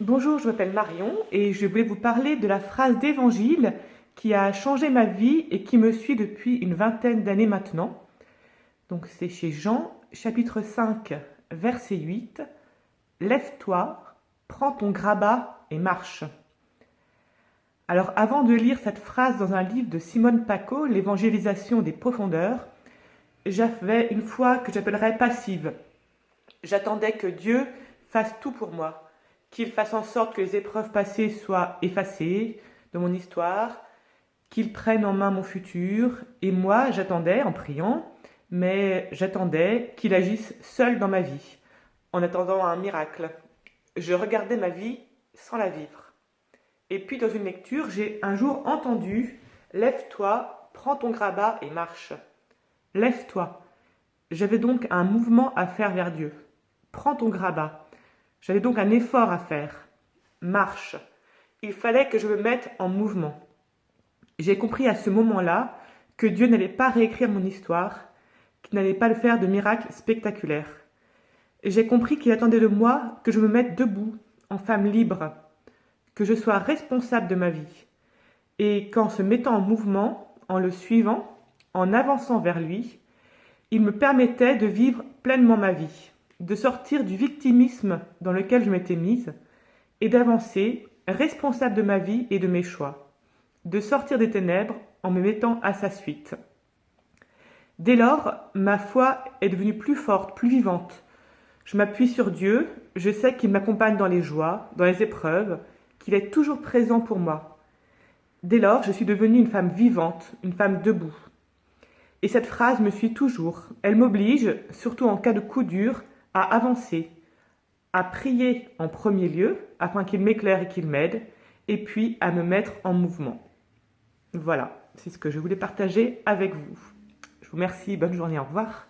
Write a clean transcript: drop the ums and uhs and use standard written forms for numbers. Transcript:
Bonjour, je m'appelle Marion et je voulais vous parler de la phrase d'évangile qui a changé ma vie et qui me suit depuis une vingtaine d'années maintenant. Donc c'est chez Jean, chapitre 5, verset 8. Lève-toi, prends ton grabat et marche. Alors avant de lire cette phrase dans un livre de Simone Paco, L'évangélisation des profondeurs, j'avais une foi que j'appellerais passive. J'attendais que Dieu fasse tout pour moi, qu'il fasse en sorte que les épreuves passées soient effacées de mon histoire, qu'il prenne en main mon futur, et moi j'attendais en priant, mais j'attendais qu'il agisse seul dans ma vie, en attendant un miracle. Je regardais ma vie sans la vivre. Et puis dans une lecture, j'ai un jour entendu « Lève-toi, prends ton grabat et marche ». Lève-toi. J'avais donc un mouvement à faire vers Dieu. Prends ton grabat. J'avais donc un effort à faire. Marche. Il fallait que je me mette en mouvement. J'ai compris à ce moment-là que Dieu n'allait pas réécrire mon histoire, qu'il n'allait pas le faire de miracles spectaculaires. J'ai compris qu'il attendait de moi que je me mette debout, en femme libre, que je sois responsable de ma vie. Et qu'en se mettant en mouvement, en le suivant, en avançant vers lui, il me permettait de vivre pleinement ma vie, de sortir du victimisme dans lequel je m'étais mise et d'avancer, responsable de ma vie et de mes choix, de sortir des ténèbres en me mettant à sa suite. Dès lors, ma foi est devenue plus forte, plus vivante. Je m'appuie sur Dieu, je sais qu'il m'accompagne dans les joies, dans les épreuves, qu'il est toujours présent pour moi. Dès lors, je suis devenue une femme vivante, une femme debout. Et cette phrase me suit toujours. Elle m'oblige, surtout en cas de coup dur, à avancer, à prier en premier lieu, afin qu'il m'éclaire et qu'il m'aide, et puis à me mettre en mouvement. Voilà, c'est ce que je voulais partager avec vous. Je vous remercie, bonne journée, au revoir.